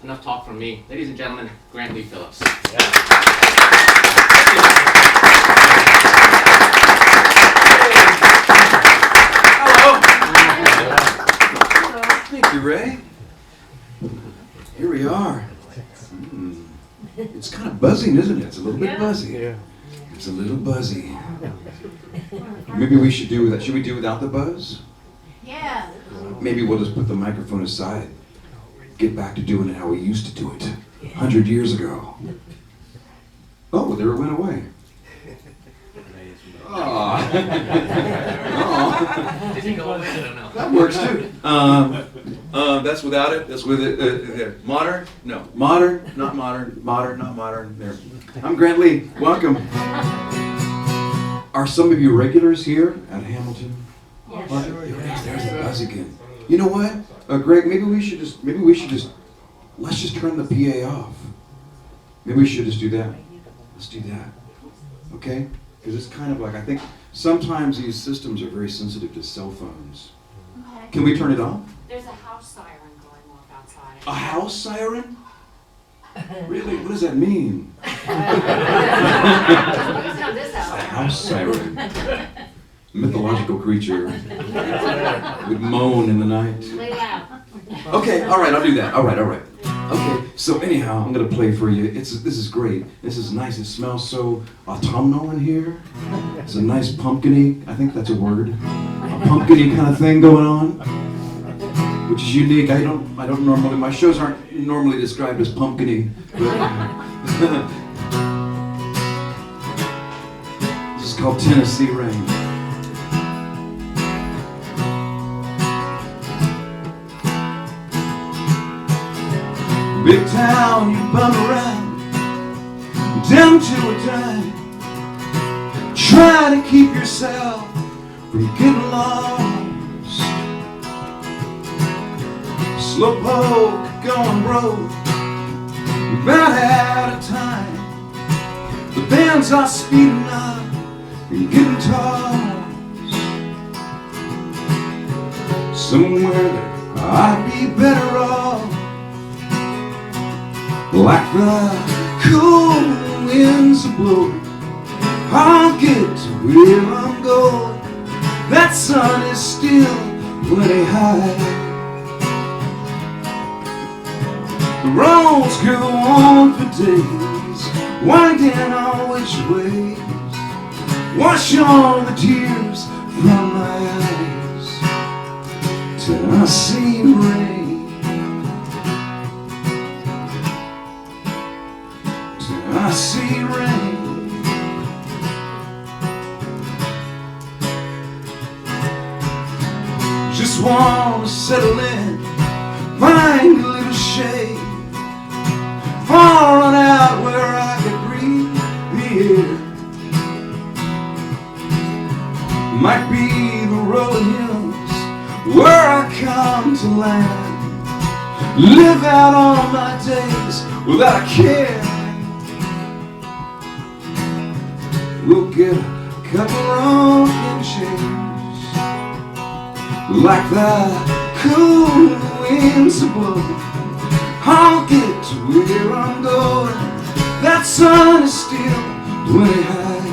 enough talk from me. Ladies and gentlemen, Grant Lee Phillips. Hello. Thank you, Ray. Here we are. It's kind of buzzing, isn't it? It's a little bit buzzy. Yeah. It's a little buzzy. Maybe we should do that. Should we do without the buzz? Yeah. Maybe we'll just put the microphone aside. Get back to doing it how we used to do it 100 years ago. Oh, there it went away. Oh. Did he go away? I don't know. That works too. That's without it. That's with it. There. Modern? No. Modern? Not modern. Modern? Not modern. There. I'm Grant Lee. Welcome. Are some of you regulars here at Hamilton? Yes. There's the buzz again. You know what, Greg? Maybe we should just. Let's just turn the PA off. Maybe we should just do that. Let's do that. Okay? Because it's kind of like, I think sometimes these systems are very sensitive to cell phones. Okay. Can we turn it off? There's a house siren going off outside. A house siren? Really? What does that mean? Use it on this A house. house siren. Mythological creature would moan in the night. Lay down. Okay, all right, I'll do that. All right. Okay, so anyhow, I'm gonna play for you. This is great. This is nice. It smells so autumnal in here. It's a nice pumpkin-y, I think that's a word. A pumpkin-y kind of thing going on, which is unique. I don't normally. My shows aren't normally described as pumpkin-y. This is called Tennessee Rain. Big town, you bum around, down to a dime. Try to keep yourself from getting lost. Slowpoke, going broke, about out of time. The bands are speeding up and getting tossed. Somewhere that I'd be better off. Like the cool winds are blowing, I'll get to where I'm going. That sun is still plenty high. The roads go on for days, winding all which ways. Wash all the tears from my eyes till I see rain. I see rain. Just want to settle in, find a little shade, far on out where I could breathe the air. Might be the rolling hills where I come to land. Live out all my days without a care. We'll get a couple rocking chairs, like the cool winds are blowing. I'll get to where I'm going. That sun is still plenty high.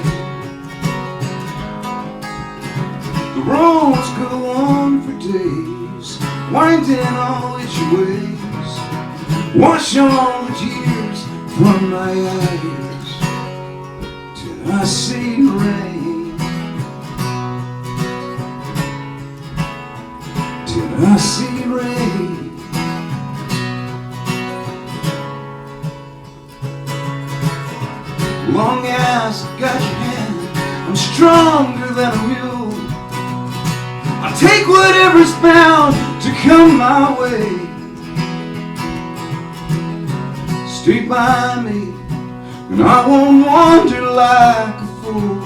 The roads go on for days, winding all which ways. Wash all the tears from my eyes. I see rain. Till I see rain. Long as I got your hand, I'm stronger than a mule. I'll take whatever's bound to come my way. Stay by me, and I won't wander like a fool,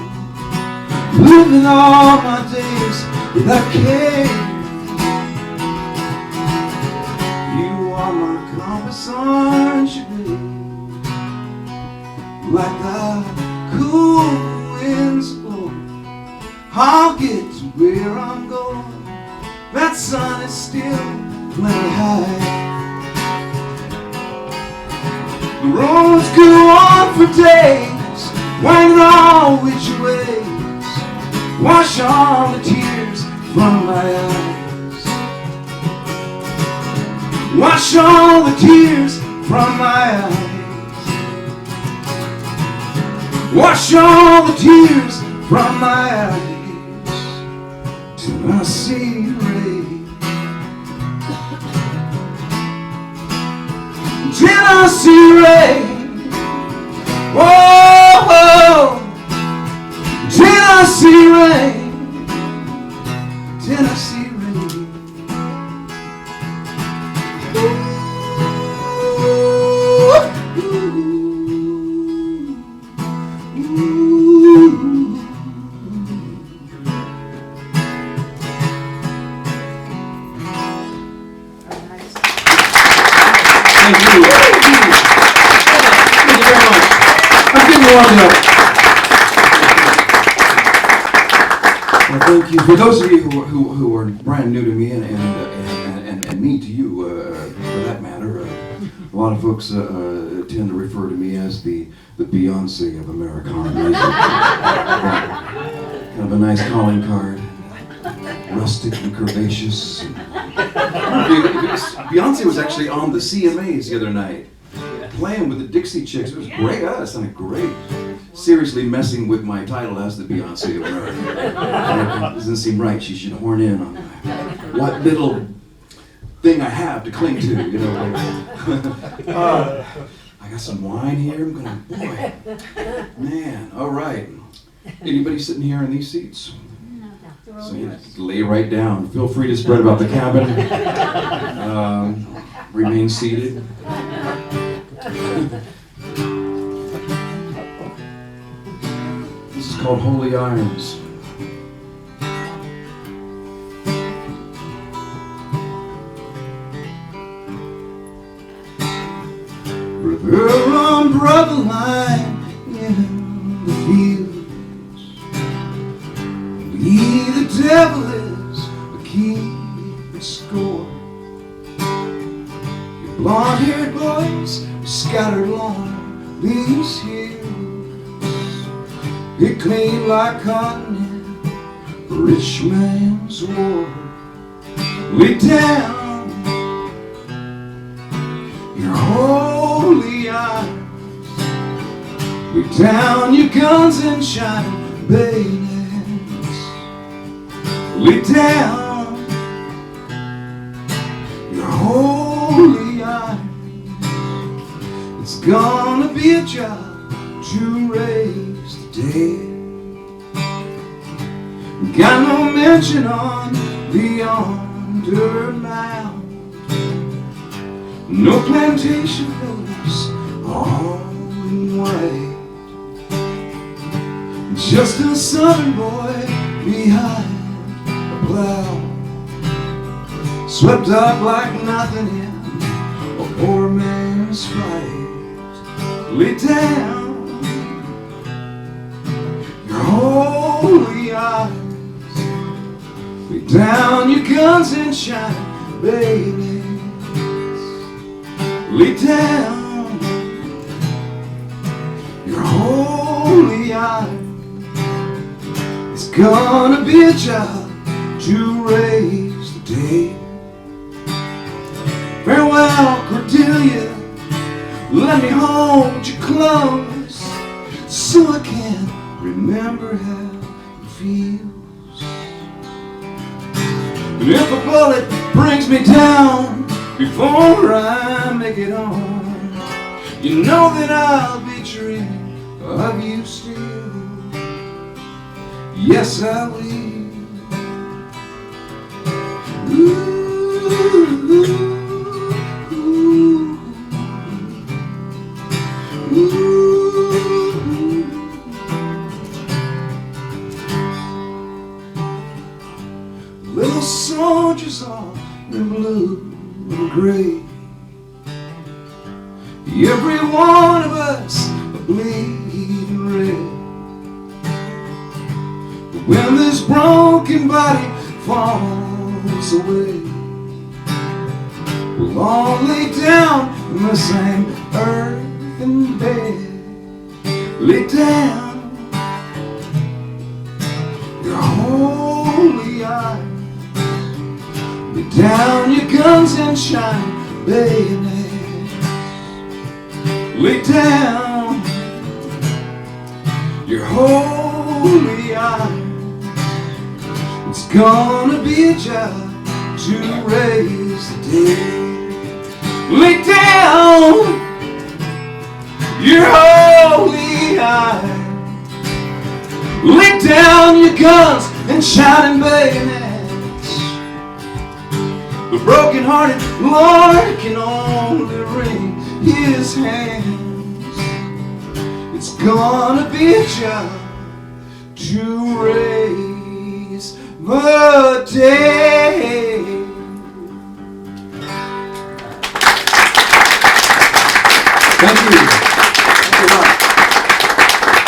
living all my days without care. You are my compass, aren't you, babe? Like the cool winds blow, I'll get to where I'm going. That sun is still plenty high. around for days, winding all which ways, wash all the tears from my eyes. Wash all the tears from my eyes. Wash all the tears from my eyes till I see rain. Till I see rain. Whoa, whoa. Till I see rain. Till I see rain. Thank you. For those of you who are brand new to me and me to you, for that matter, a lot of folks tend to refer to me as the Beyonce of Americana music. Kind of a nice calling card, rustic and curvaceous. Beyonce was actually on the CMAs the other night, playing with the Dixie Chicks. It was great. That sounded great. Seriously messing with my title as the Beyonce of America. It doesn't seem right. She should horn in on what little thing I have to cling to, you know. I got some wine here. I'm gonna, boy, man. All right. Anybody sitting here in these seats? So you lay right down. Feel free to spread about the cabin. Remain seated. This is called Holy Irons. Brother on brother line in the fields. We the devil is a keeping score. Your blonde-haired boys scattered along these hills. It clean like cotton in a rich man's war. Lay down your holy eyes. Lay down your guns and shining bayonets. Lay down your holy eyes. It's gonna be a job to raise the dead. Got no mention on the undermount. No plantation clothes, all in white. Just a southern boy behind a plow, swept up like nothing in a poor man's fight. Lay down your holy eyes. Lay down your guns and shine bayonets. Lay down your holy eyes. It's gonna be a job to raise the dead. Farewell, Cordelia. Let me hold you close, so I can remember how it feels. And if a bullet brings me down before I make it home, you know that I'll be dreaming of you still. Yes, I will. Ooh, ooh, ooh, ooh. Little soldiers all in blue and gray, every one of us a bleeding red. But when this broken body falls away, we'll all lay down in the same earthen bed. Lay down your holy eyes. Lay down your guns and shine bayonets. Lay down your holy eyes. It's gonna be a job to raise the dead. Lay down your holy eyes. Lay down your guns and shining bayonets. The broken-hearted Lord can only wring his hands. It's gonna be a job to raise the dead. Thank you. Thanks a lot.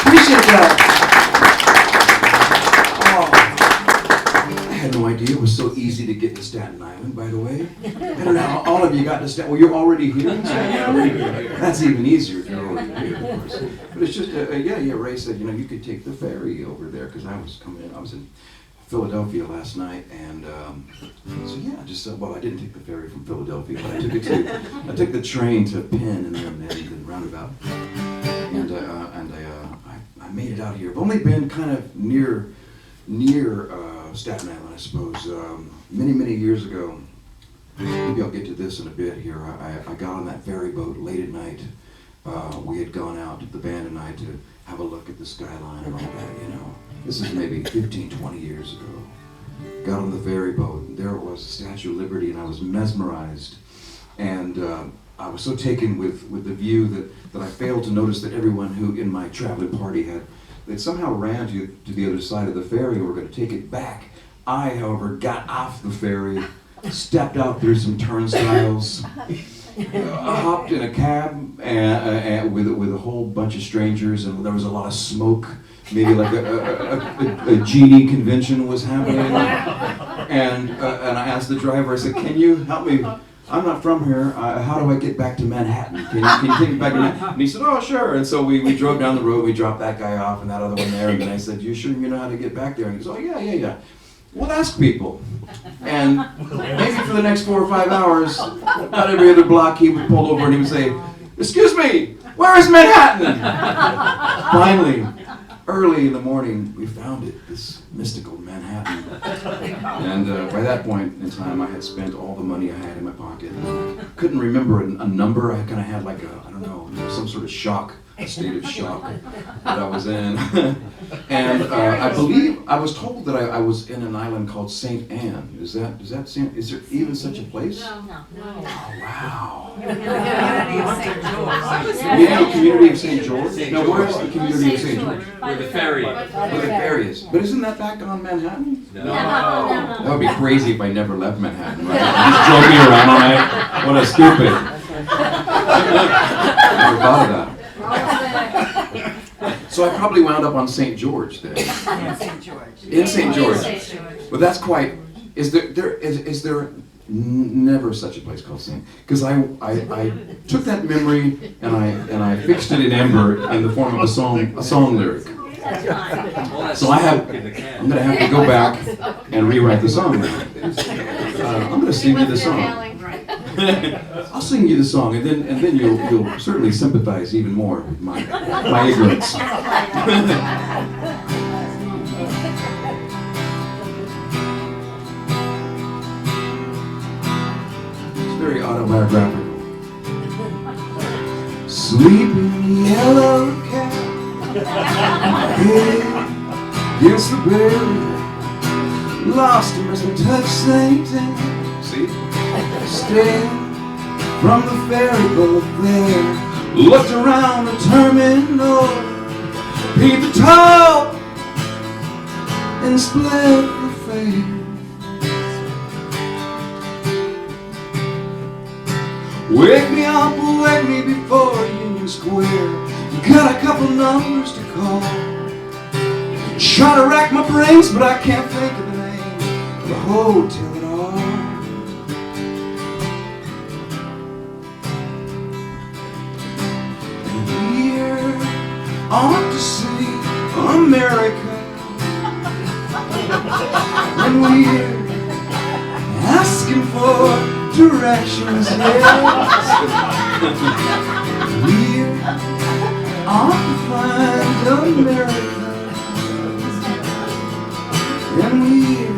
Appreciate that. Oh, I had no idea it was so easy to get to Staten Island, by the way. I don't know how all of you got to Staten. Well, you're already here in Staten Island. That's even easier if you're already here, of course. But it's just, yeah, Ray said, you know, you could take the ferry over there, because I was in Philadelphia last night, and so yeah, I just well, I didn't take the ferry from Philadelphia, but I took the train to Penn and then roundabout, and I made it out here. I've only been kind of near Staten Island, I suppose. Many years ago. Maybe I'll get to this in a bit here. I got on that ferry boat late at night. We had gone out, the band and I, to have a look at the skyline and all that, you know. This is maybe 15, 20 years ago. Got on the ferry boat, and there it was, the Statue of Liberty, and I was mesmerized. And I was so taken with the view that I failed to notice that everyone who in my traveling party they'd somehow ran to the other side of the ferry and were going to take it back. I, however, got off the ferry, stepped out through some turnstiles, hopped in a cab with a whole bunch of strangers, and there was a lot of smoke. Maybe like a genie convention was happening, and I asked the driver. I said, "Can you help me? I'm not from here. How do I get back to Manhattan? Can you take me back to Manhattan?" And he said, "Oh, sure." And so we drove down the road. We dropped that guy off and that other one there. And then I said, "You sure you know how to get back there?" And he goes, "Oh yeah. Well, ask people." And maybe for the next 4 or 5 hours, about every other block, he would pull over and he would say, "Excuse me, where is Manhattan?" Finally, early in the morning, we found it, this mystical Manhattan. And by that point in time, I had spent all the money I had in my pocket. Couldn't remember a number. I kind of had like some sort of shock, a state of shock that I was in. And I believe, I was told that I was in an island called St. Anne. Is there even such a place? No. Oh, wow. The Community of St. George? Now, where is the community of St. George? Where the ferry. Where the ferry is. But isn't that back on Manhattan? No. That would be crazy if I never left Manhattan. Right? Just joking around all night. What a stupid. Never thought of that. So I probably wound up on St. George then. In St. George. But that's quite. Is there never such a place called St. Because I took that memory and I fixed it in ember in the form of a song lyric. So I'm going to have to go back and rewrite the song now. I'm going to sing you the song. I'll sing you the song, and then you'll certainly sympathize even more with my ignorance. It's very autobiographical. Sleeping yellow cat, my head against the barrier, lost him as we touched St. Anne. See? Stand from the ferry boat there, looked around the terminal, paid the toll, and split the fare. Wake me up, wake me before Union Square. Got a couple numbers to call. Try to rack my brains, but I can't think of the name of the hotel at all. And here on and we're asking for directions, yes. We're off to find America, and we're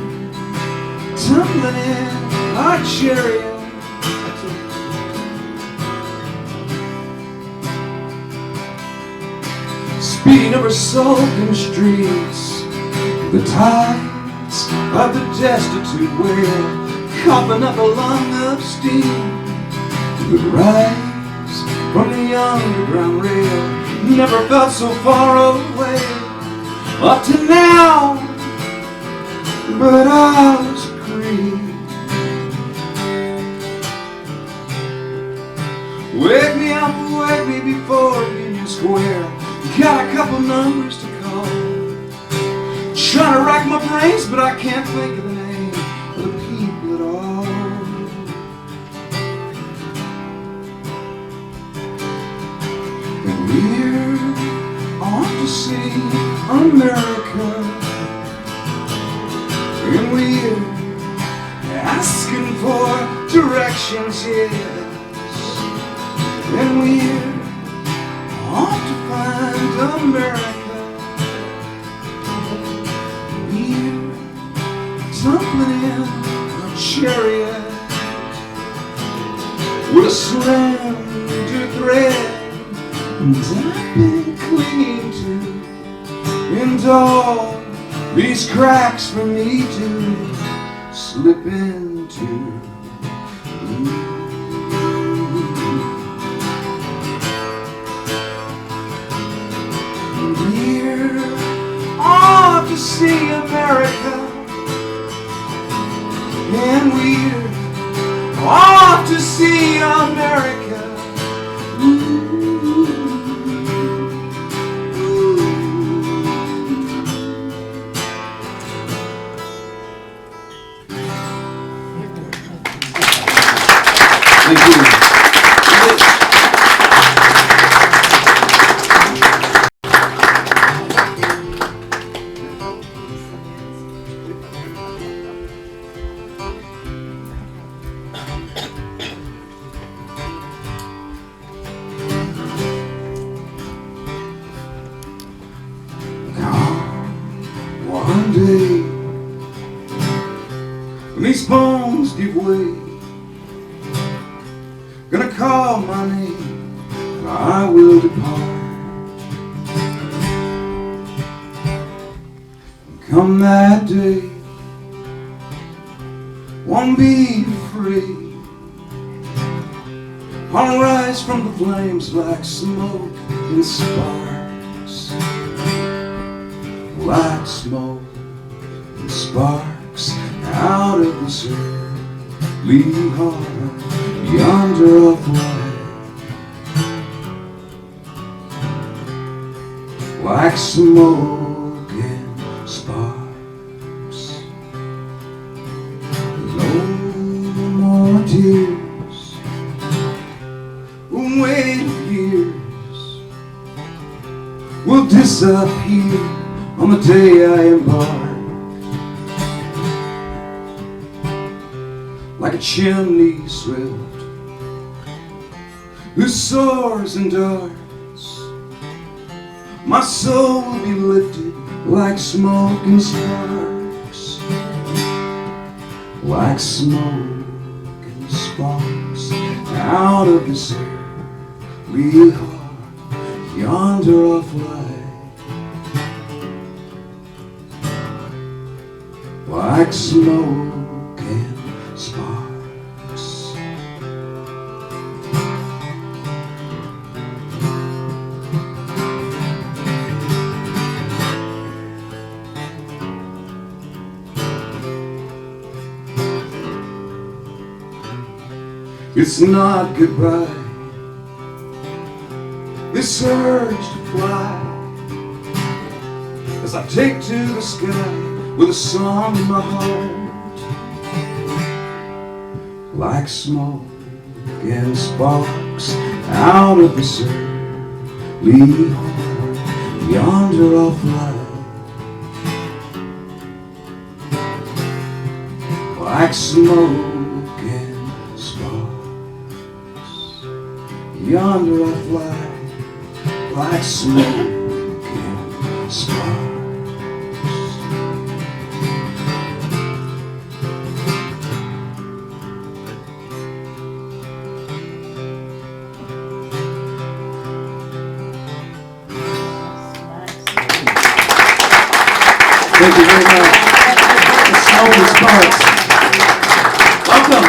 tumbling in our chariot. Speeding over soaking streets, the tides of the destitute wail, coughing up a lung of steam. The rise from the underground rail, never felt so far away up to now, but I was free. Wake me up, wake me before Union Square. Got a couple numbers to call. Trying to rack my brains, but I can't think of the name of the people at all. And we're off to see America, and we're asking for directions, yes. And we're off to find America. We're tumbling in a chariot with a slender thread, and I've been clinging to, and all these cracks for me to slip into. We're off to see America, and we're off to see America. Thank you. One day, when these bones give way, gonna call my name, and I will depart. And come that day, won't be free. I'll rise from the flames like smoke and sparks, like smoke and sparks out of this earthly heart yonder a flag, like smoke and sparks. No more tears, waiting years will disappear on the day I embark. Like a chimney swift who soars and darts, my soul will be lifted like smoke and sparks, like smoke and sparks out of this earthly heart yonder a flag, like smoke and sparks. It's not goodbye, this urge to fly, as I take to the sky with a song in my heart, like smoke and sparks out of this earthly heart yonder a flag, like smoke and sparks. Yonder I fly like smoke and sparks. Thank you very much. Smoke and sparks. Welcome.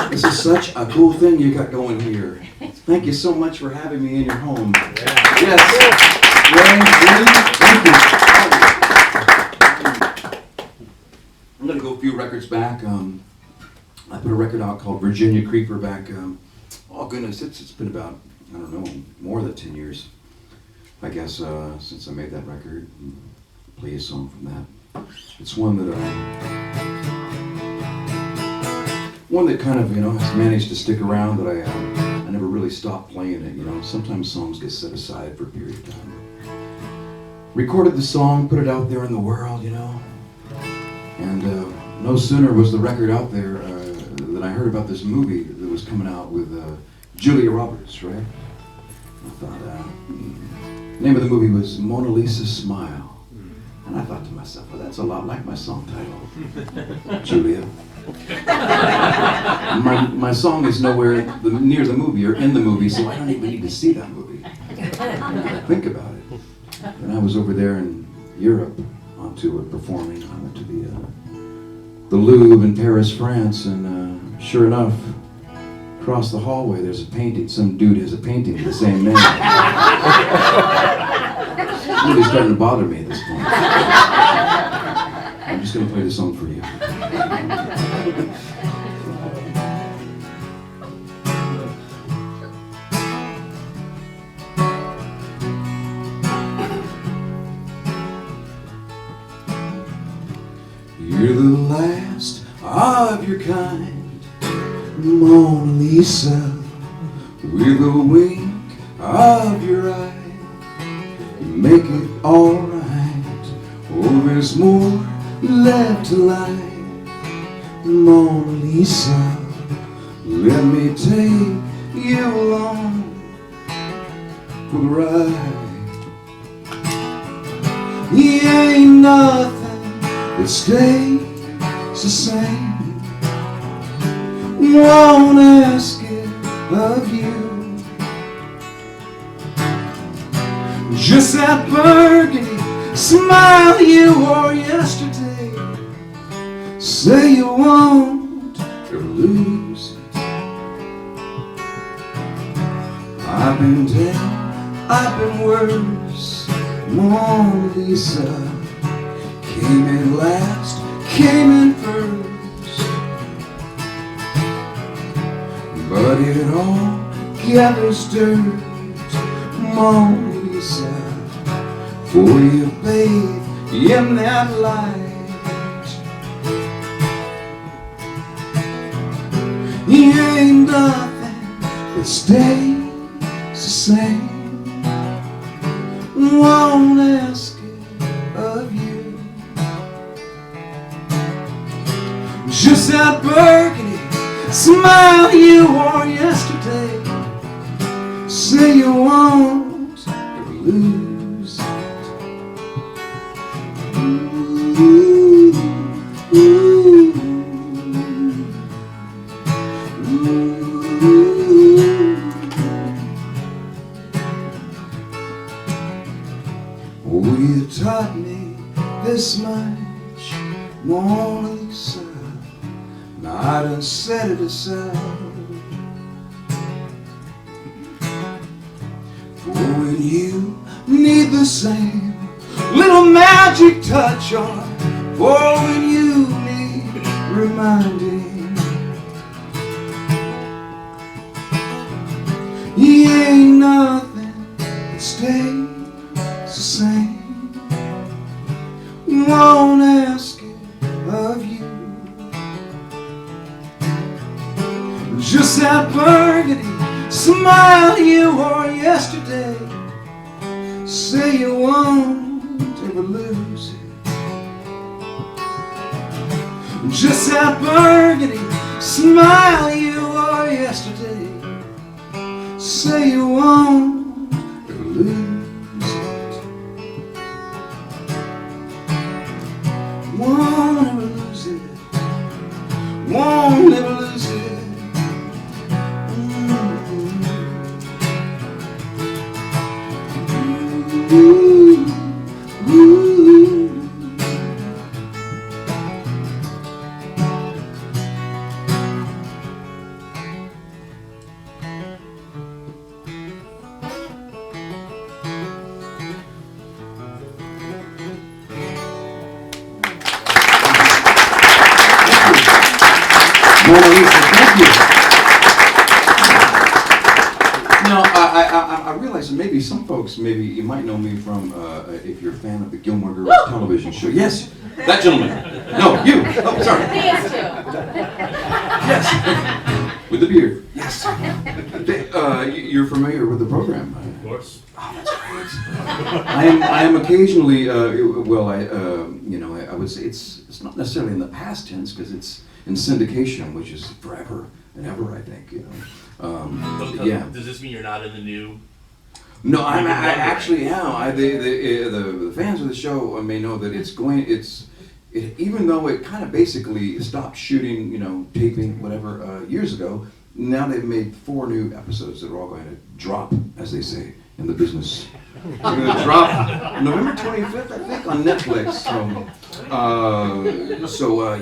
This is such a cool thing you got going here. Thank you so much for having me in your home. Yes. Ray, thank you. I'm going to go a few records back. I put a record out called Virginia Creeper back, oh goodness, it's been about, I don't know, more than 10 years. I guess since I made that record. Play a song from that. It's one that kind of, has managed to stick around, that I never really stopped playing it, Sometimes songs get set aside for a period of time. Recorded the song, put it out there in the world, And no sooner was the record out there than I heard about this movie that was coming out with Julia Roberts, right? I thought, the name of the movie was Mona Lisa's Smile. And I thought to myself, well, that's a lot like my song title, Julia. My song is nowhere near the movie or in the movie, so I don't even need to see that movie. Think about it. And I was over there in Europe on tour performing. I went to the Louvre in Paris, France, and sure enough, across the hallway there's a painting. Some dude has a painting of the same man. It's really starting to bother me at this point. I'm just going to play this song for you. You're the last of your kind, Mona Lisa, with a wink of your eye. Make it alright. Oh, there's more left to lie. Mona Lisa, let me take you along for the ride. Ain't nothing that stays the same. Won't ask it of you. Just that burgundy smile you wore yesterday. Say you won't ever lose it. I've been down, I've been worse. Mona Lisa came in last, came in first. But it all gathers dirt. Mona Lisa, for you bathe in that light. Ain't nothing that stays the same. Won't ask it of you. Just that burgundy smile you wore yesterday. Say you won't ever lose it. Ooh, ooh, ooh. Oh, you taught me this much, Mona Lisa, and I done set it aside. When you need the same little magic touch, or when you need reminding, ain't nothing that stays the same. Won't ask it of you. Just that burgundy smile you wore yesterday. Say you won't ever lose it. Just that burgundy smile you wore yesterday. Say you won't lose it. Won't ever lose it. Won't ever lose it. Ooh, ooh. Mona Lisa, thank you. Now, I realize that maybe some folks, maybe you might know me from, if you're a fan of the Gilmore Girls television show. Yes, that gentleman. No, you. Oh, sorry. These two. Yes, with the beard. Yes. You're familiar with the program. Of course. Oh, that's great. I am occasionally, I would say it's not necessarily in the past tense because it's in syndication, which is forever and ever, I think, yeah. Does this mean you're not in the new? No, I actually am. The fans of the show may know that even though it kind of basically stopped shooting, taping, whatever, years ago, now they've made 4 new episodes that are all going to drop, as they say in the business. They're going to drop November 25th, I think, on Netflix.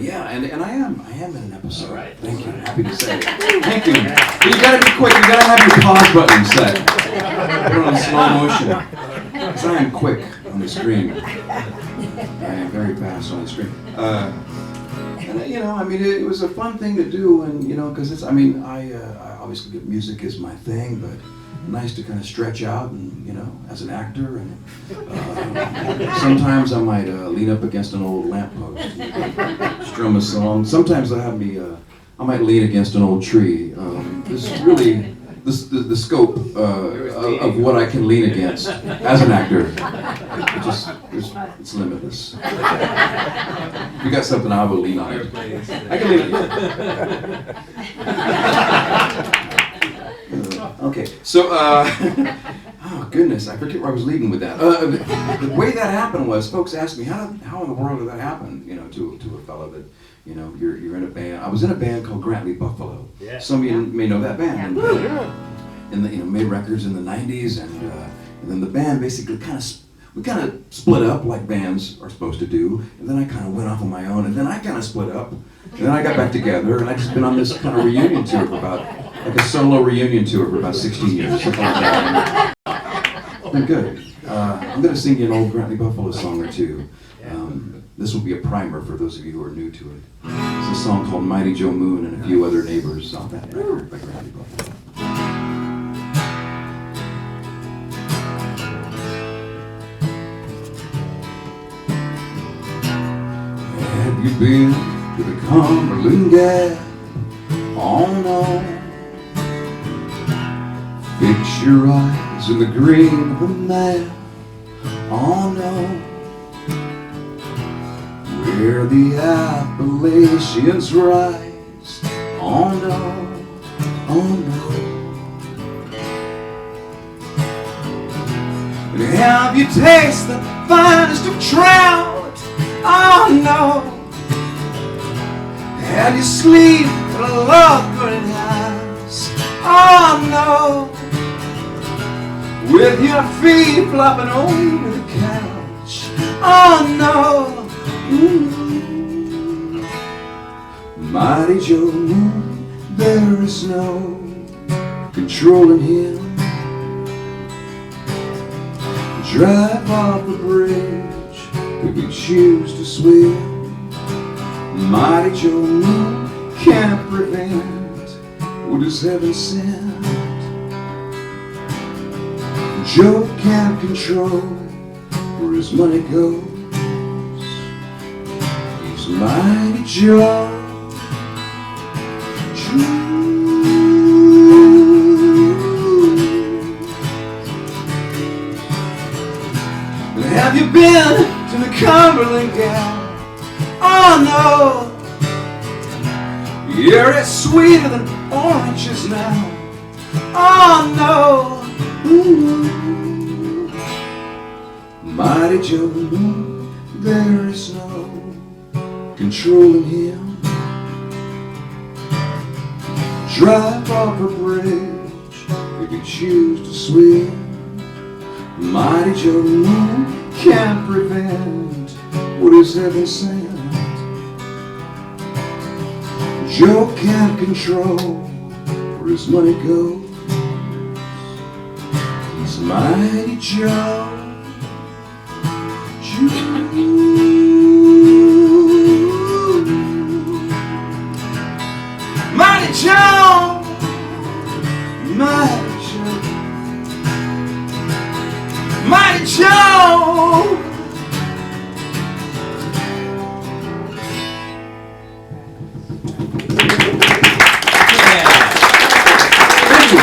Yeah, and I am in an episode. All right. Thank you. Happy to say it. Thank you. But you got to be quick. You got to have your pause button set. Put it on slow motion. Because I am quick on the screen. I am very fast on the screen. It was a fun thing to do, and because I obviously music is my thing, but nice to kind of stretch out, and as an actor, and sometimes I might lean up against an old lamppost, and strum a song. Sometimes I might lean against an old tree. This is really the scope of what I can lean against as an actor. It's limitless. If you got something, I will lean on it. I can lean on it. Okay, so, oh goodness, I forget where I was leading with that. The way that happened was, folks asked me, how in the world did that happen, to a fellow that, you're in a band. I was in a band called Grantley Buffalo. Yeah. Some of you may know that band. And made records in the 90s, and then the band basically we kind of split up like bands are supposed to do, and then I kind of went off on my own, and then I kind of split up, and then I got back together, and I just been on this kind of reunion tour for like a solo reunion tour for about 16 years. Something like that. It's been good. I'm going to sing you an old Grantley Buffalo song or two. This will be a primer for those of you who are new to it. It's a song called Mighty Joe Moon and a few other neighbors off that record by Grantley Buffalo. Have you been to the Cumberland Gap? Oh no. Fix your eyes in the green of the map. Oh no. Where the Appalachians rise. Oh no. Oh no. And have you tasted the finest of trout? Oh no. Have you sleep in a lovely house? Oh no. With your feet flopping over the couch. Oh no. Ooh. Mighty Joe Moon, there is no controlling him. Drive off the bridge if you choose to swim. Mighty Joe Moon can't prevent what is heaven sent. Joe can't control where his money goes. He's Mighty Joe. Have you been to the Cumberland Gap? Oh no. You're as sweeter than oranges now. Oh no. Ooh. Mighty Joe, there is no controlling him. Drive off a bridge if you choose to swim. Mighty Joe can't prevent what is heaven sent. Joe can't control where his money goes. He's Mighty Joe. Mighty Joe, Mighty Joe, Mighty Joe. Thank you.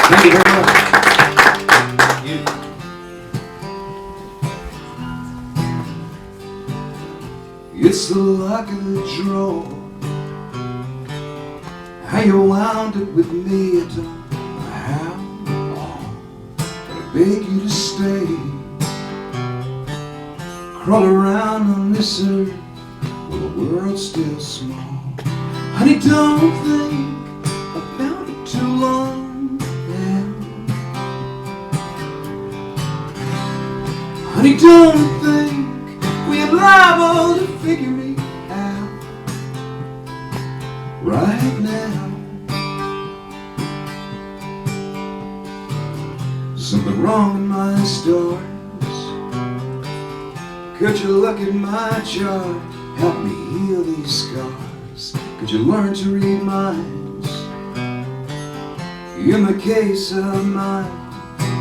Thank you very much. It's the luck of the draw. How you wound up with me, I don't know how. But I beg you to stay. Crawl around on this earth where the world's still small. Honey, don't think about it too long now. Honey, don't think we're liable to figure me out right now. Something wrong in my stars. Could you look at my chart? Help me heal these scars. Could you learn to read minds? In the case of mine,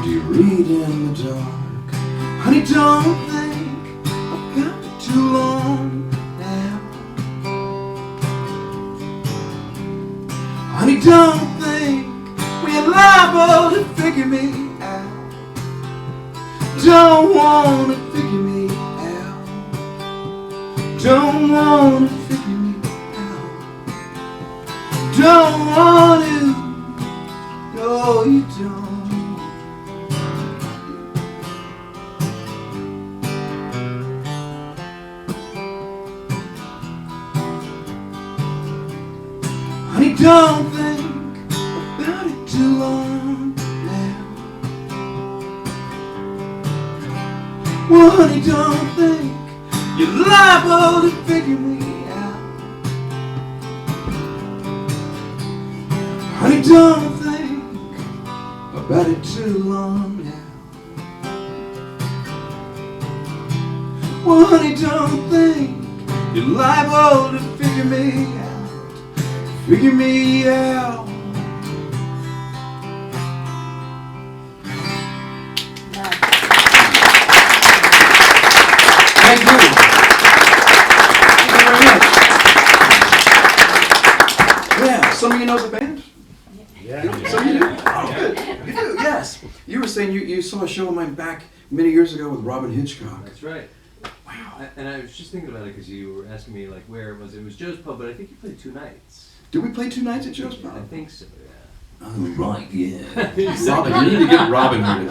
do you read in the dark? Honey, don't think about it too long now. Honey, don't think we're liable to figure me out. Don't wanna figure me out. Don't wanna figure me out. Don't want to. No, you don't. Honey, don't think about it too long now. Well, honey, don't think you're liable to figure me out. Honey, don't think about it too long now. Well, honey, don't think you're liable to figure me out. Figure me out. Thank you. Thank you very much. Yeah, some of you know the band? Yeah. Some of you do? Oh, good. You do, yes. You were saying you saw a show of mine back many years ago with Robin Hitchcock. That's right. Wow. And I was just thinking about it because you were asking me like where it was. It was Joe's Pub, but I think you played 2 nights. Did we play 2 nights at Joe's I Pub? think so, yeah. Oh, right, yeah. Robin, you need to get Robin here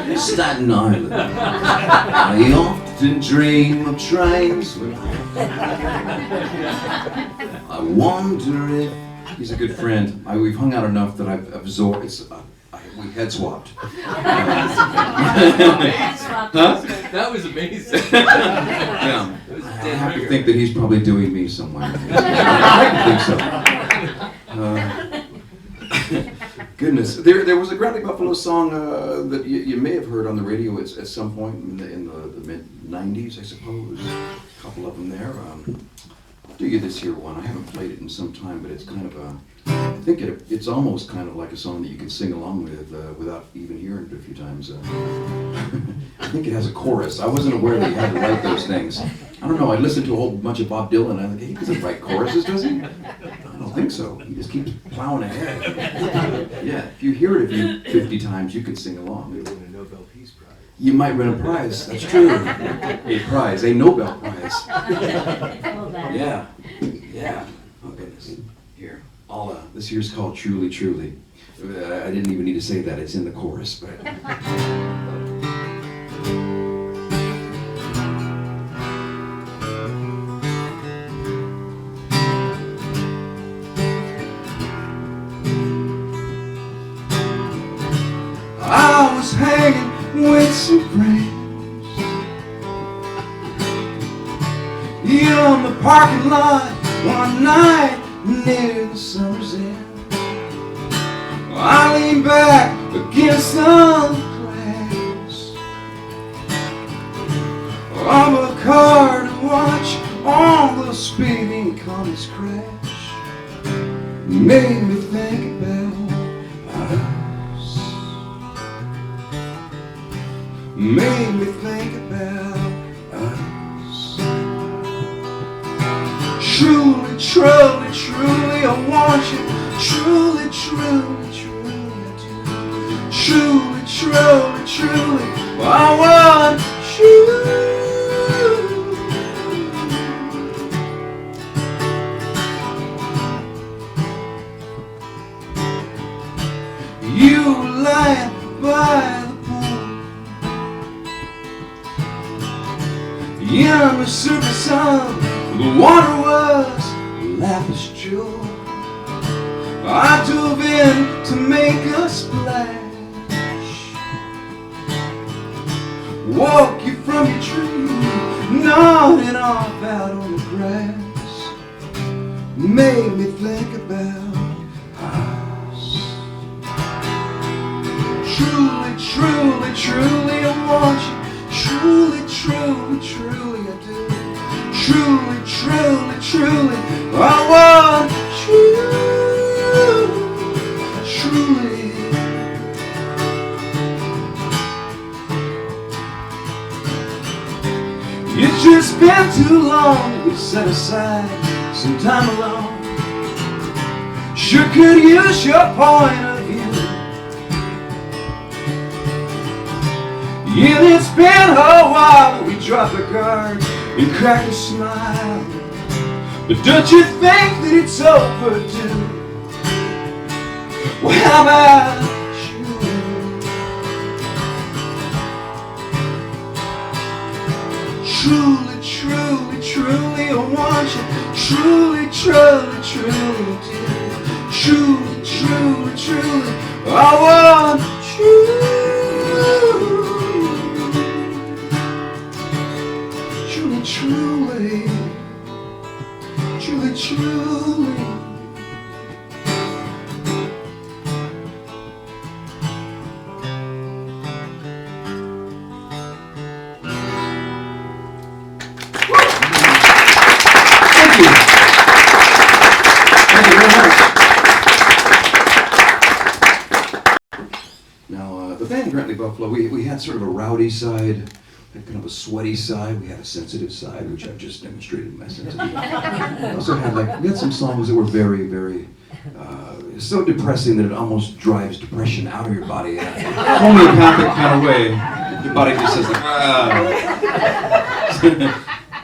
to Staten Island. I often dream of trains when I wonder if... He's a good friend. We've hung out enough that I've absorbed... we head swapped. Huh? That was amazing. Yeah. It was I dead have to rigor. think that he's probably doing me somewhere. I think so. Goodness, there was a Grounding Buffalo song that you may have heard on the radio at some point in the mid '90s, I suppose. A couple of them there. I'll do you this here one. I haven't played it in some time, but it's kind of a. I think it's almost kind of like a song that you can sing along with without even hearing it a few times. I think it has a chorus. I wasn't aware that you had to write those things. I don't know. I listened to a whole bunch of Bob Dylan, and I think he doesn't write choruses, does he? I don't think so. He just keeps plowing ahead. Yeah, if you hear it 50 times, you could sing along. We won a Nobel Peace Prize. you might win a prize. That's true. A prize, a Nobel Prize. Yeah, yeah. Oh goodness. Here, this here's called Truly, Truly. I didn't even need to say that. It's in the chorus, but. I was hanging with some friends in the parking lot one night near the summer's end. I leaned back against the glass of a car to watch all the speeding comets crash. Made me think about us. Made me think about us. Truly, truly, truly, I want you. Truly, truly, truly, I do. Truly, truly, truly, I want you. You lying by the pool in the super sun, the water was lapis jewel. I dove in to make a splash, woke you from your tree, nodding off out on the grass. Made me think about us. Truly, truly, truly, I want you. Truly, truly, truly, I do. Truly, truly, truly, I want you. Truly. It's just been too long. We set aside some time alone. Sure could use your point of view. Yeah, it's been a while. We dropped our guard and cracked a smile. But don't you think that it's overdue? Well, how about you? Truly, truly, truly, I want you. Truly, truly, truly, dear. Truly, truly, truly, I want you. Truly, truly, truly, truly. Buffalo, we had sort of a rowdy side, kind of a sweaty side. We had a sensitive side, which I've just demonstrated my sensitivity. We also had we had some songs that were very, very so depressing that it almost drives depression out of your body in a homeopathic kind of way. Your body just says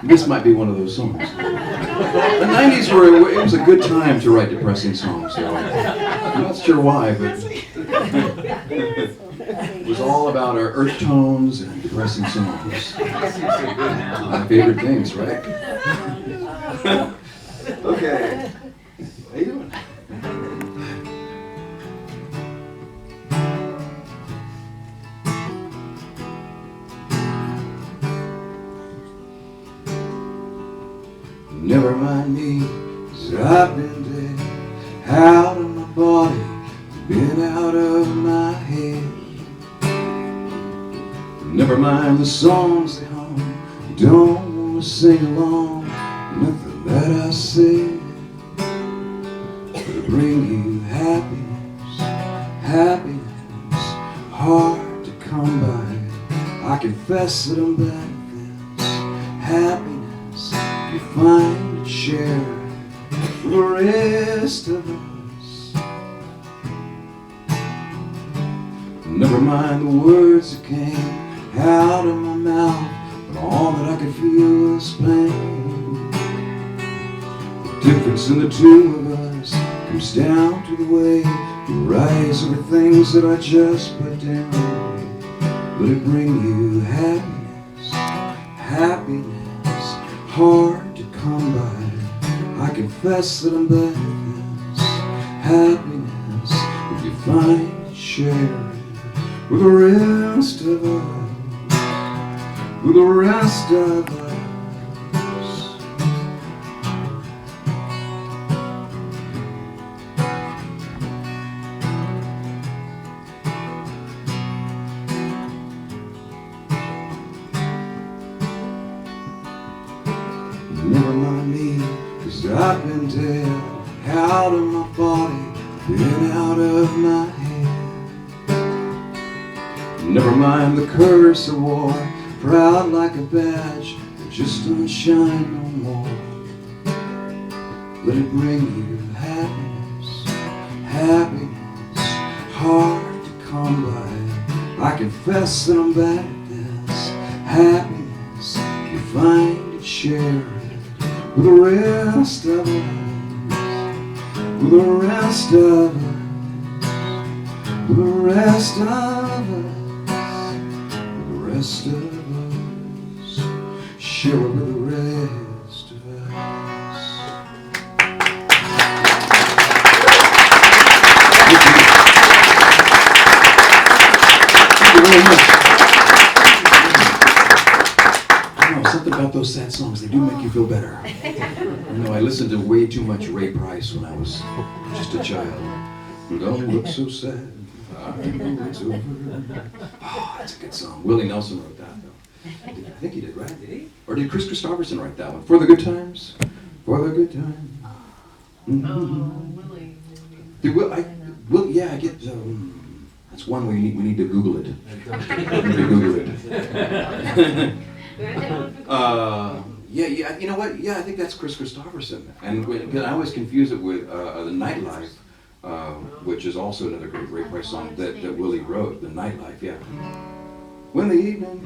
this might be one of those songs. The 90s it was a good time to write depressing songs. So I'm not sure why, but it was all about our earth tones and depressing songs. My favorite things, right? Okay. How you doing? Never mind me, 'cause I've been dead, out of my body, been out of my head. Never mind the songs they hum, don't wanna sing along, nothing that I say. But bring you happiness, happiness, hard to come by. I confess that I'm bad at this. Happiness, you find and share with the rest of us. Never mind the words that came out of my mouth, but all that I could feel was pain. The difference in the two of us comes down to the way you rise over things that I just put down. Let it bring you happiness, happiness, hard to come by. I confess that I'm bad at this. Happiness, if you find it, share it with the rest of us, with the rest of us. Never mind me, 'cause I've been dead, out of my body, been out of my head. Never mind the curse of war, proud like a badge, that just don't shine no more. Let it bring you happiness, happiness, hard to come by. I confess that I'm bad at this. Happiness, you find it, share it with the rest of us, with the rest of us, with the rest of us, with the rest of us, share it with the rest of us. Thank you very much. Something about those sad songs, they do make you feel better. You know, I listened to way too much Ray Price when I was just a child. Don't look so sad, I know it's over. Oh, that's a good song. Willie Nelson wrote that, though. I think he did, right? Did he? Or did Chris Christopherson write that one? For the Good Times? For the Good Times. Willie. Yeah, I get, that's one we need to Google it. Google it. Yeah, you know what? Yeah, I think that's Chris Christopherson. And I always confuse it with The Nightlife, which is also another great Ray Price song that Willie wrote, The Nightlife, yeah. When the evening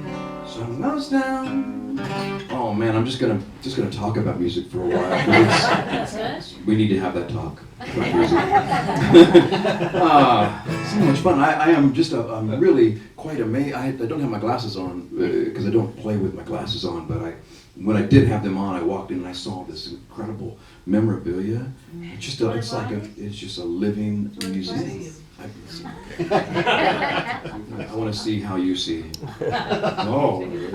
sun goes down. Oh man, I'm just gonna talk about music for a while. We need to have that talk about music. So much fun. I am just I'm really quite amazed. I don't have my glasses on because I don't play with my glasses on. But when I did have them on, I walked in and I saw this incredible memorabilia. It's just it's just a living museum. I want to see how you see. Oh, goodness.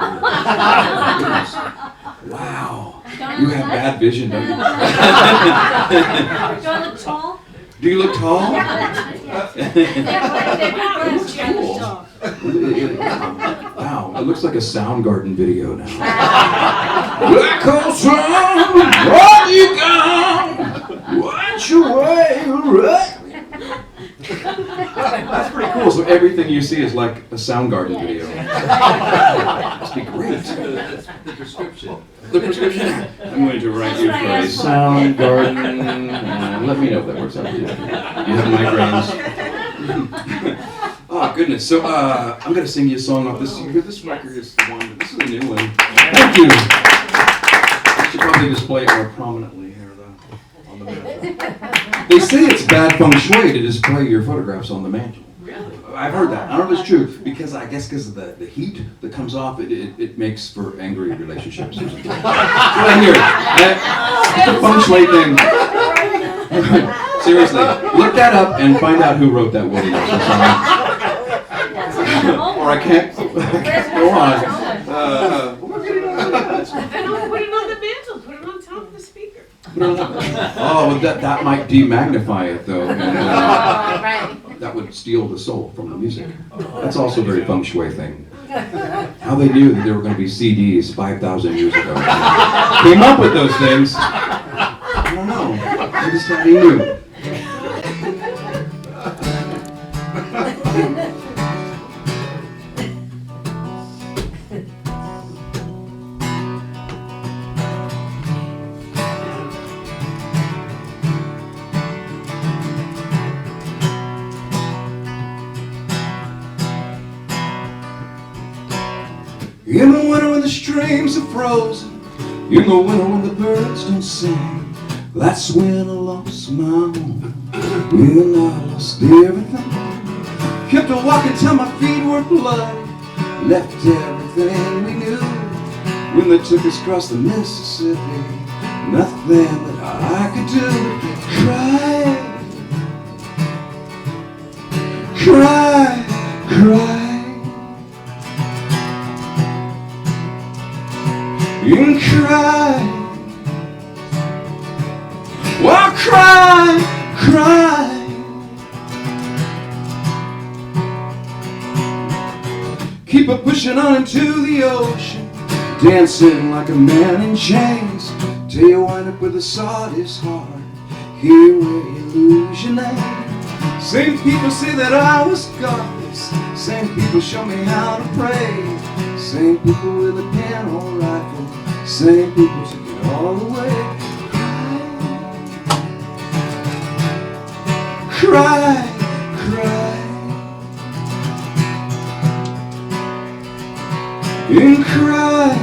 Wow. You have bad vision, don't you? Do I look tall? Do you look tall? Wow, it looks like a Soundgarden video now. Black hole sun, what you got? Watch your way, right? That's pretty cool. So everything you see is like a Soundgarden video. Must be great. That's the prescription. The prescription. I'm going to write you for a Soundgarden. Let me know if that works out for you. You have migraines. Oh goodness. So I'm going to sing you a song off this. This record is the one. This is a new one. Thank you. I should probably display it more prominently here, though, on the mantle. They say it's bad feng shui to display your photographs on the mantle. Really? I've heard that. I don't know if it's true because I guess because of the heat that comes off, it makes for angry relationships or something. That's what I hear. It's a feng shui thing. Seriously, look that up and find out who wrote that Willie Nelson song. Or I can't go on. Then I'll put it on the mantle, put it on top of the speaker. Oh, well, that might demagnify it though, and Right. that would steal the soul from the music. That's also a very feng shui thing. How they knew that there were going to be CDs 5,000 years ago. Came up with those things. I don't know. They just they knew. In the winter when the streams are frozen, in the winter when the birds don't sing, that's when I lost my home, when I lost everything. Kept on walking till my feet were bloody, left everything we knew. When they took us across the Mississippi, nothing that I could do but cry, cry, cry. And cry, well, cry, cry. Keep a pushing on into the ocean, dancing like a man in chains, till you wind up with a sawdust heart, here where you lose your name. Same people say that I was godless, same people show me how to pray, same people with a pen or rifle, same people took it all away. Cry, cry, and cry,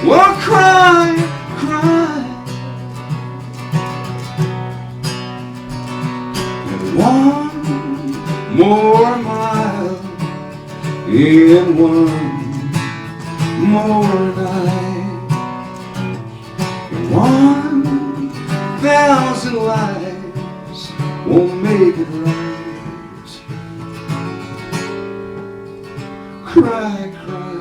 well, cry, cry. And one more mile in one more night, and 1,000 lives won't make it right. Cry, cry.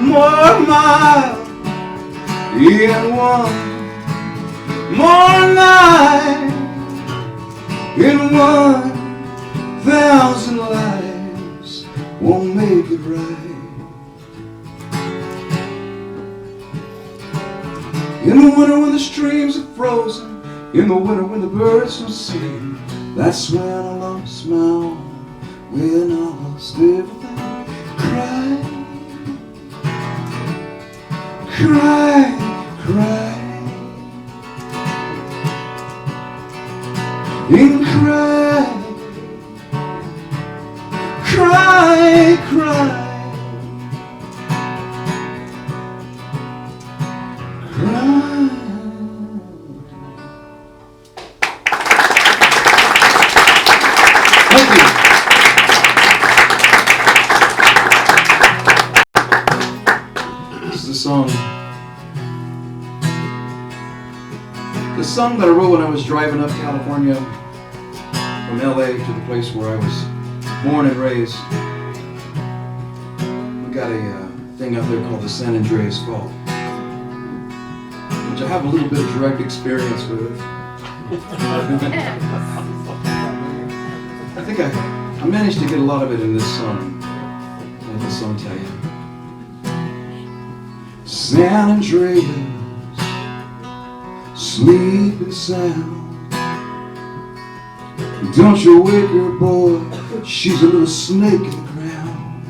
More mile in one more night, in 1,000 lives won't make it right. In the winter when the streams are frozen, in the winter when the birds don't sing, that's when I lost my home, when I lost everything. Cry, cry, cry, and cry, cry, cry, cry. Thank you. This is the song. The song that I wrote when I was driving up California from LA to the place where I was born and raised. We got a thing out there called the San Andreas Fault, which I have a little bit of direct experience with. I think I managed to get a lot of it in this song. Let this song tell you. San Andreas, sleeping sound. Don't you wake her, boy, she's a little snake in the ground.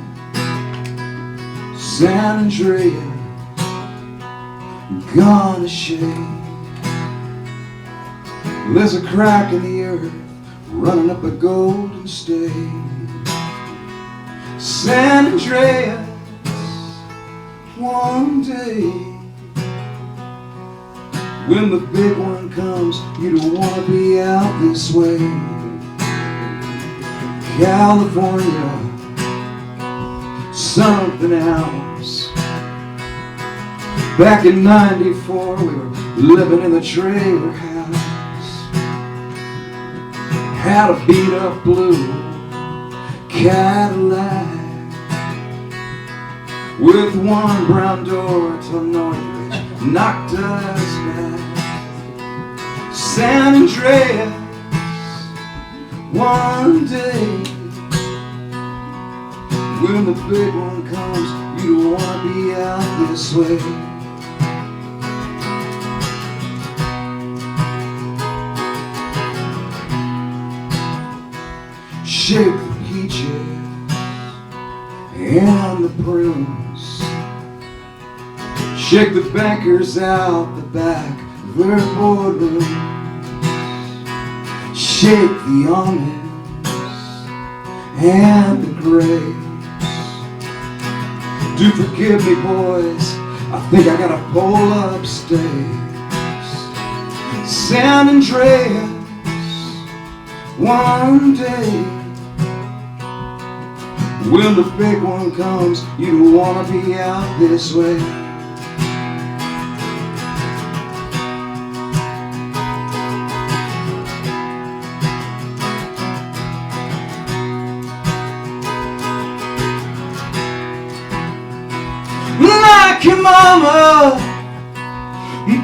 San Andreas, gonna shake. There's a crack in the earth, running up a golden state. San Andreas, one day, when the big one comes, you don't want to be out this way. California, something else. Back in '94, we were living in the trailer house. Had a beat up blue Cadillac with one brown door till Northridge knocked us back. San Andreas, one day, when the big one comes, you don't want to be out this way. Shake the peaches and the prunes. Shake the bankers out the back of their boardroom. Shake the almonds and the grapes. Do forgive me, boys, I think I gotta pull upstairs. San Andreas, one day, when the big one comes, you don't wanna be out this way. Like your mama,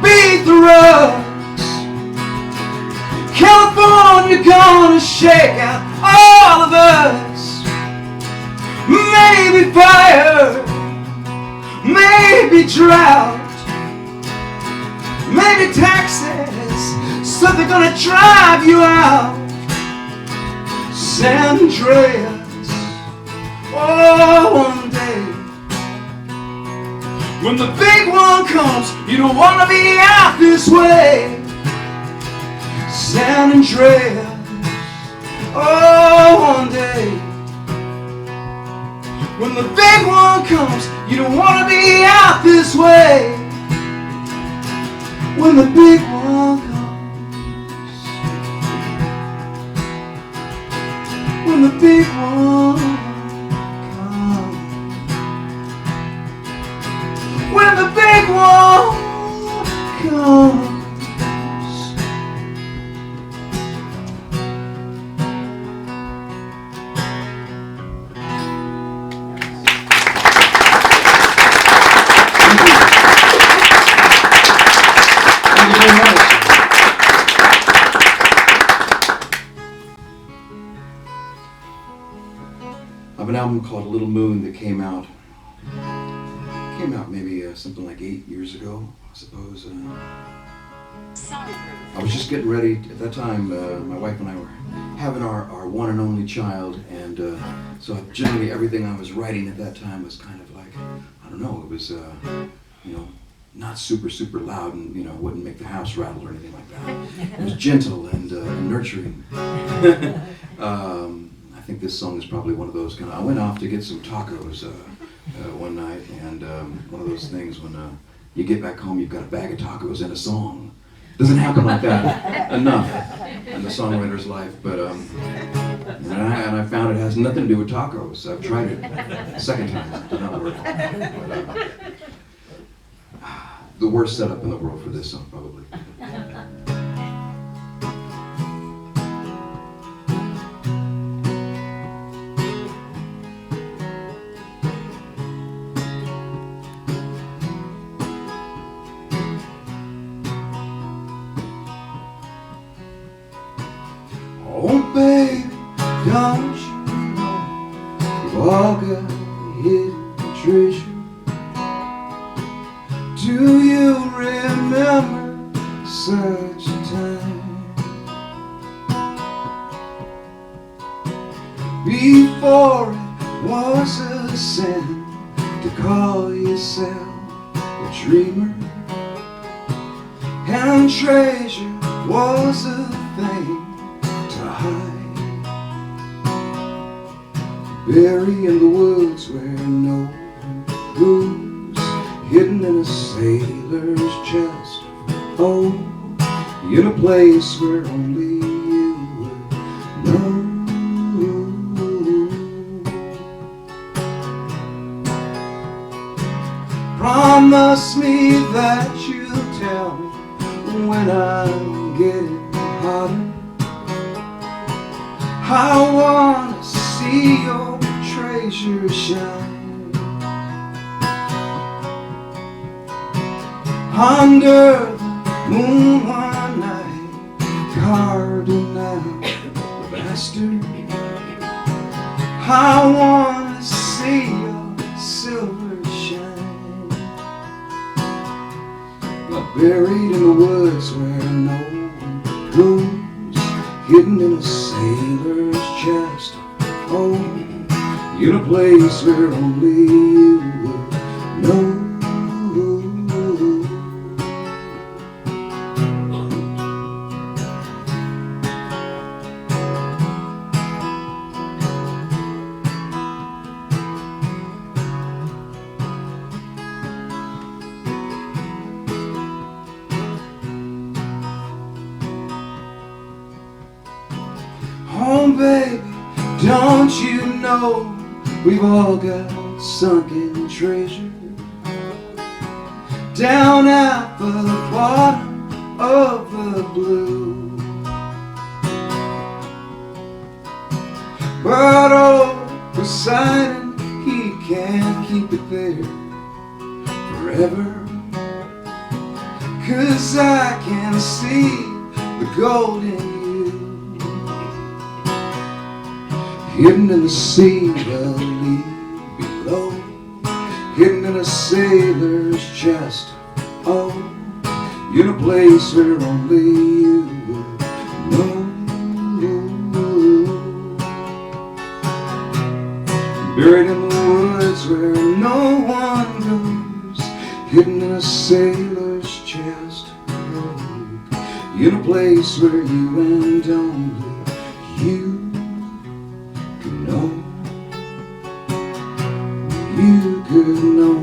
beat the rugs. California gonna shake out all of us. Maybe fire, maybe drought, maybe taxes, so they're gonna drive you out. San Andreas, oh, one day, when the big one comes, you don't want to be out this way. San Andreas, oh, one day, when the big one comes, you don't want to be out this way. When the big one comes, when the big one comes, when the big one comes. I have an album called Little Moon that came out maybe something like 8 years ago, I suppose. I was just getting ready at that time. My wife and I were having our one and only child, and so generally everything I was writing at that time was kind of like, I don't know, it was not super loud, and wouldn't make the house rattle or anything like that. It was gentle and nurturing. I think this song is probably one of those kind of. I went off to get some tacos one night, and one of those things when you get back home, you've got a bag of tacos and a song. Doesn't happen like that enough in the songwriter's life, but and I found it has nothing to do with tacos. I've tried it a second time, it did not work. But, the worst setup in the world for this song, probably. Oh, baby, don't you know you've all got a hidden treasure? Do you remember such a time before it was a sin to call yourself a dreamer, and treasure was a thing to hide, buried in the woods where no one goes, hidden in a sailor's chest. Oh, in a place where only you would know. Promise me that you'll tell me when I'm getting hotter. I wanna see your treasure shine under the moon one night, carving out the bastard. I wanna see your silver shine, buried in the woods where no one goes, hidden in a sailor's chest. place where only you would know. Oh baby, don't you know we've all got sunken treasure down at the bottom of the blue? But oh, Poseidon, he can't keep it there forever, 'cause I can see the gold in you, hidden in the sea beneath below, hidden in a sailor's chest. Oh, in a place where only you would know. Buried in the woods where no one goes, hidden in a sailor's chest. Oh, in a place where you and only you know, you could know,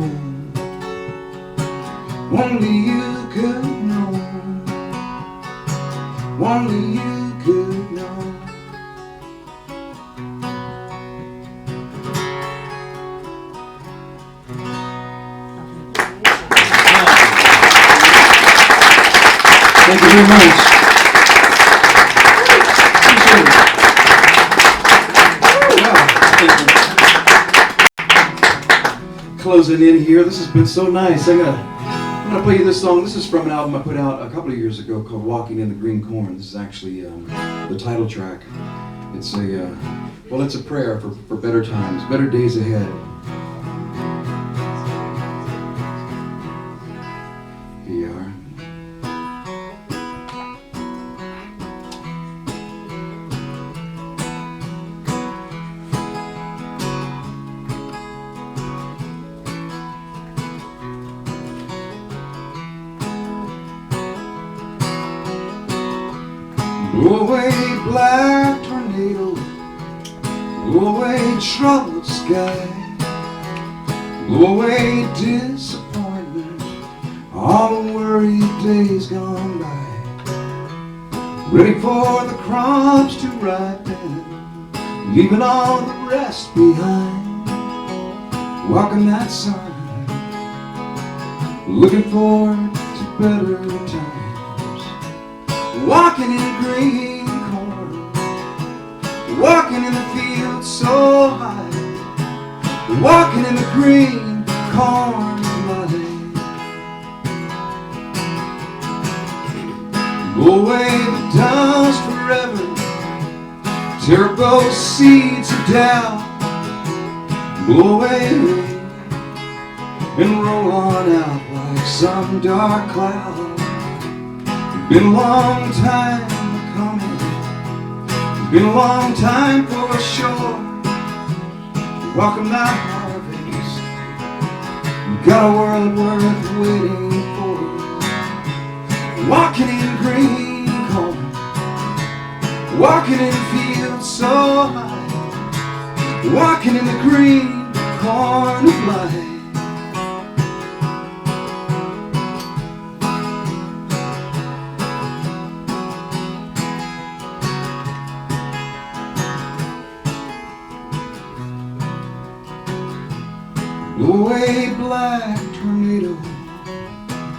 only you could know, only you could know. Thank you very much. Appreciate it. Closing in here. This has been so nice. I'm gonna play you this song. This is from an album I put out a couple of years ago called "Walking in the Green Corn." This is actually the title track. It's it's a prayer for better times, better days ahead. Here you are. Blow away black tornado, blow away troubled sky, blow away disappointment, all the worried days gone by. Ready for the crops to ripen, leaving all the rest behind. Walking that sign, looking forward to better times. Walking in green corn, walking in the field so high, walking in the green corn light. Blow away the dust forever, terrible seeds of doubt. Blow away and roll on out like some dark cloud. Been a long time coming, been a long time for sure. Welcome that harvest, got a world worth waiting for. Walking in green corn, walking in fields so high, walking in the green corn of life. Blow away black tornado,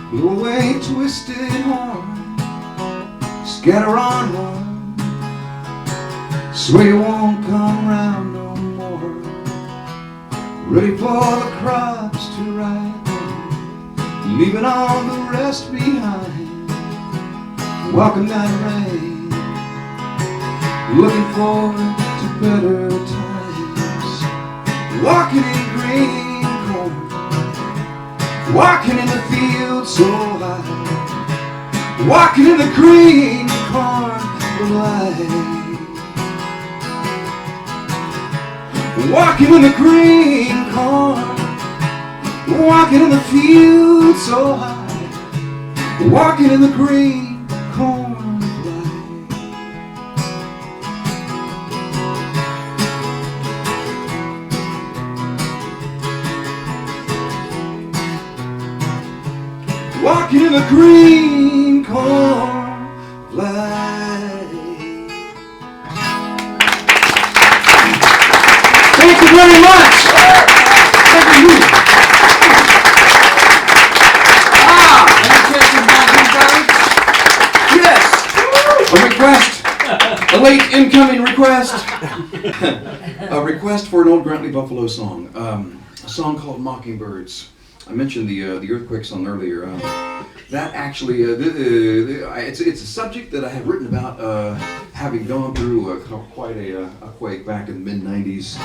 blow away twisted horn, scatter on one, swear you won't come round no more. Ready for the crops to ripen, leaving all the rest behind. Walking that rain, looking forward to better times. Walking in green, walking in the field so high, walking in the green corn of life. walking in the green corn, walking in the field so high, walking in the green corn light. Walking in the green corn light. Thank you very much. Thank you. Yes. A request. A late incoming request. A request for an old Grantley Buffalo song. A song called Mockingbirds. I mentioned the earthquake song earlier. That actually, it's a subject that I have written about, having gone through quite a quake back in the mid-90s.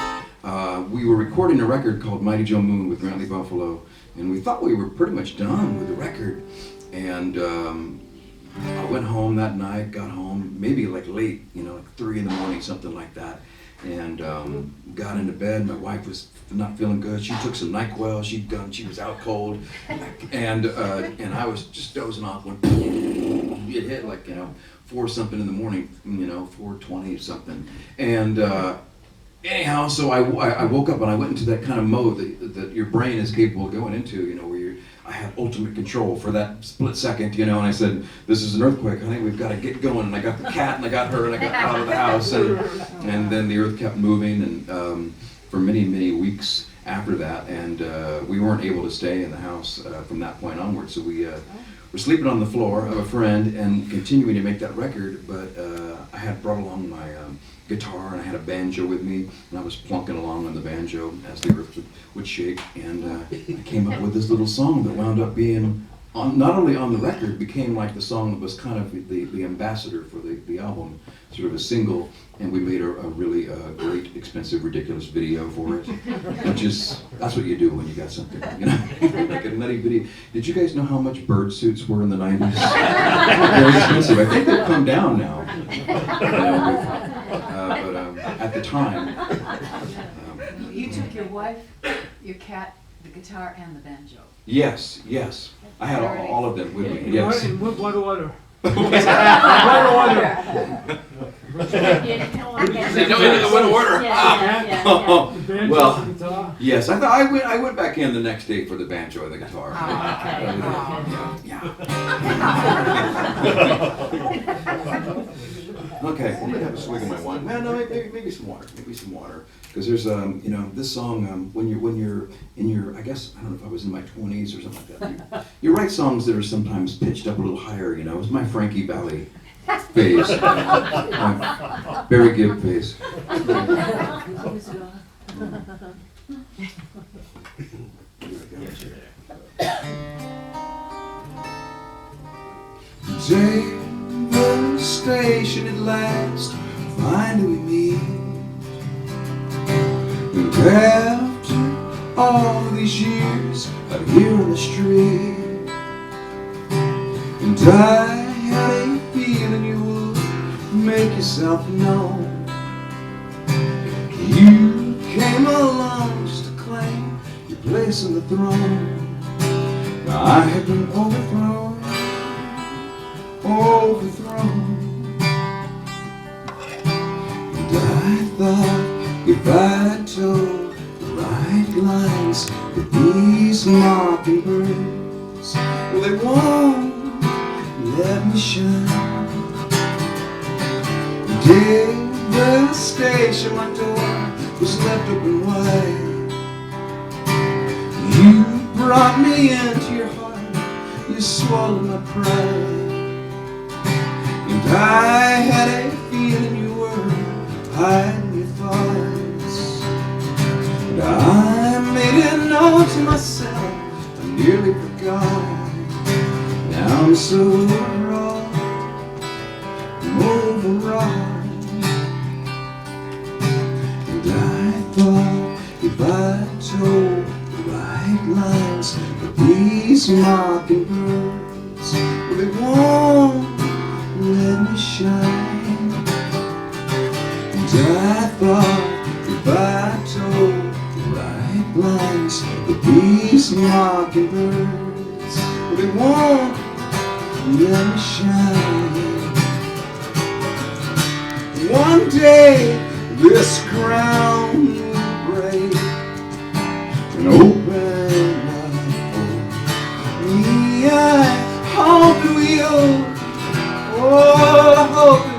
We were recording a record called Mighty Joe Moon with Grantley Buffalo, and we thought we were pretty much done with the record. And I went home that night, got home, maybe like late, like 3 in the morning, something like that. And got into bed. My wife was not feeling good. She took some NyQuil. She was out cold, and I was just dozing off when it hit, like 4 something in the morning, 4:20 something. And anyhow, so I woke up and I went into that kind of mode that your brain is capable of going into, where I had ultimate control for that split second, and I said, "This is an earthquake, honey. We've got to get going." And I got the cat, and I got her, and I got out of the house, and then the earth kept moving, and for many, many weeks after that, and we weren't able to stay in the house from that point onward. So we were sleeping on the floor of a friend and continuing to make that record. But I had brought along my guitar, and I had a banjo with me, and I was plunking along on the banjo as the earth would shake, and I came up with this little song that wound up being not only on the record, became like the song that was kind of the ambassador for the album, sort of a single, and we made a really great, expensive, ridiculous video for it, which is, that's what you do when you got something, like a nutty video. Did you guys know how much bird suits were in the 90s? Very expensive. I think they've come down now. But at the time... You took your wife, your cat, the guitar, and the banjo. Yes. I had all of them with me, yes. What order? Say no in what order? Well, yes, I went back in the next day for the banjo and the guitar. Okay, I'm gonna have a swig of my wine. Well, no, maybe some water. Because there's this song when you're in your, I guess, I don't know if I was in my 20s or something like that. You write songs that are sometimes pitched up a little higher. It was my Frankie Valli phase, my Barry Gibb phase. Devastation at last, finally we meet. And after all these years out here on the street, and I had a feeling you would make yourself known. You came along just to claim your place on the throne. Now I have been overthrown. And I thought if I told the right lines that these mockingbirds, well, they won't let me shine. Devastation, my door was left open wide. You brought me into your heart, you swallowed my pride. And I had a feeling you were hiding your thoughts. And I made it known to myself, I nearly forgot. Now I'm so overwrought, I'm overwrought. And I thought if I told the right lines that these mockingbirds, well, they won't let me shine. And I thought if I told these mockingbirds, they won't let me shine. One day this crown will break and open up for me. I hope it will. Oh, I hope it will.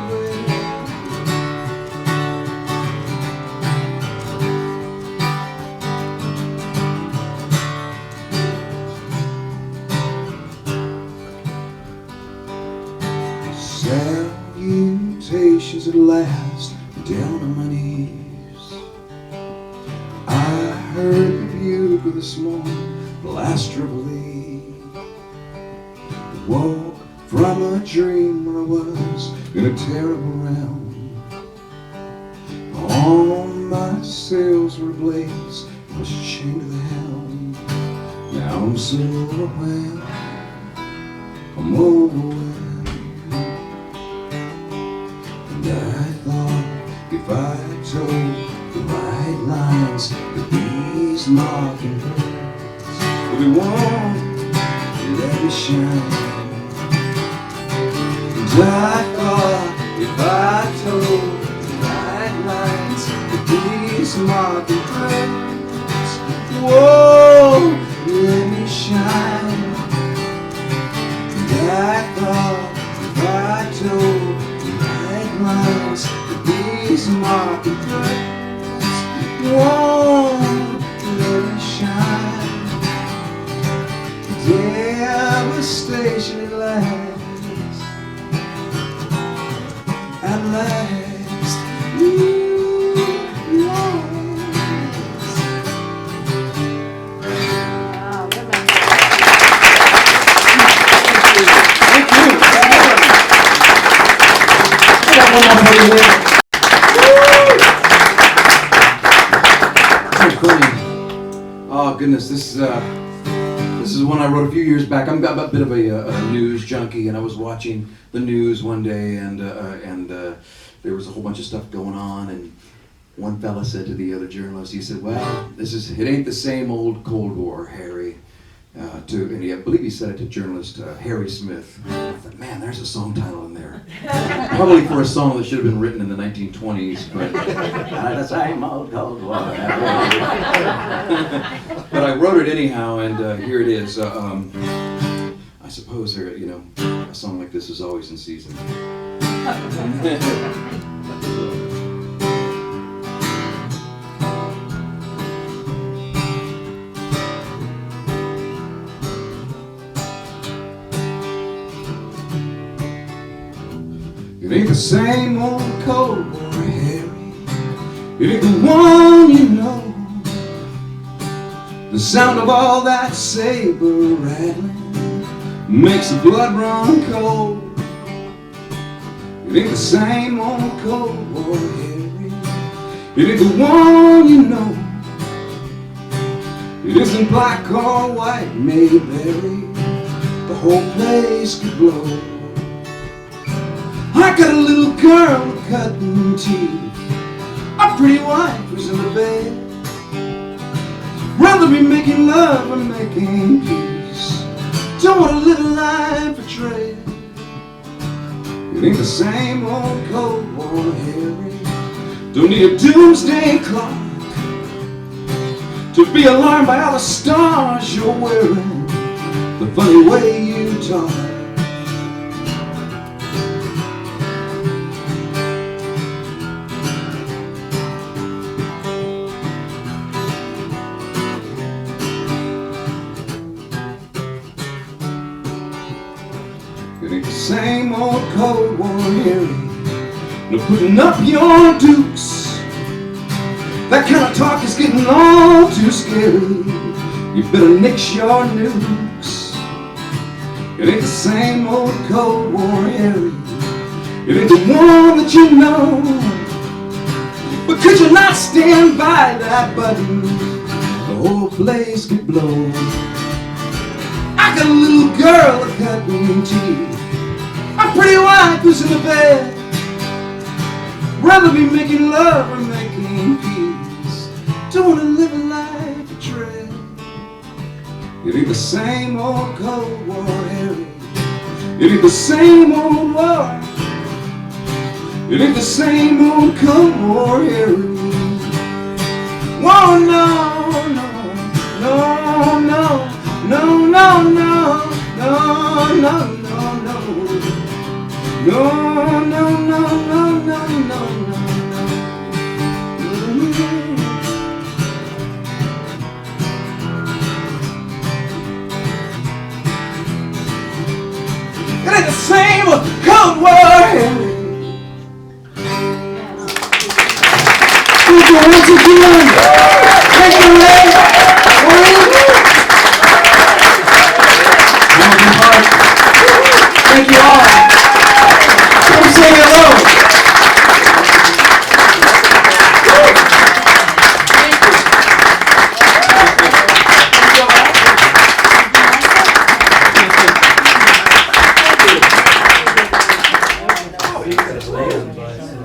Salutations at last, down on my knees. I heard the bugle this morning, blast reveille. Woke from a dream where I was in a terrible realm. All my sails were ablaze, I was chained to the helm. Now I'm so overwhelmed, I'm overwhelmed. And I thought if I told the right lines that these mockingbirds would be warm, let me shine. And I thought if I told the right lines that these mockingbirds, whoa, let me shine. And I thought if I told the right lines that these mockingbirds, whoa, let me shine. Devastation at last. At last, ooh, last. Wow, good man. Thank you. I got one more for you there. So funny. Oh goodness, this is one I wrote a few years back. I'm a bit of a news junkie, and I was watching the news one day, and there was a whole bunch of stuff going on, and one fella said to the other journalist, he said, "Well, it ain't the same old Cold War, Harry." And I believe he said it to journalist Harry Smith. I thought, man, there's a song title in there. Probably for a song that should have been written in the 1920s, but the same old Cold War. But I wrote it anyhow, and here it is. I suppose there, a song like this is always in season. It ain't the same old Cold War, Harry. It ain't the one you know. The sound of all that saber rattling makes the blood run cold. It ain't the same old Cold War, Harry. It ain't the one you know. It isn't black or white, Mayberry. The whole place could blow. I got a little girl with cutting teeth. A pretty wife who's in the bed. Rather be making love or making peace. Don't want to live a life of dread. It ain't the same old Cold War, Harry. Don't need a doomsday clock to be alarmed by all the stars you're wearing. The funny way you talk. It ain't the same old Cold War, Harry. No putting up your dukes. That kind of talk is getting all too scary. You better nix your nukes. It ain't the same old Cold War, Harry. It ain't the one that you know. But could you not stand by that button? The whole place could blow. I got a little girl with cutting teeth. A pretty wife who's in the bed. Rather be making love or making peace. Don't wanna live a life of dread. It ain't the same old Cold War, Harry. It ain't the same old war. It ain't the same old Cold War, Harry. Whoa, no, no, no, no, no, no, no, no, no, no, no, no, no, no, no, no, no. It ain't the same Cold War, Harry. Thank you once again. Thank you, Ray. Thank you all. Come say hello.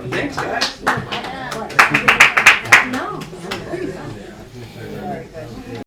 Thanks, guys.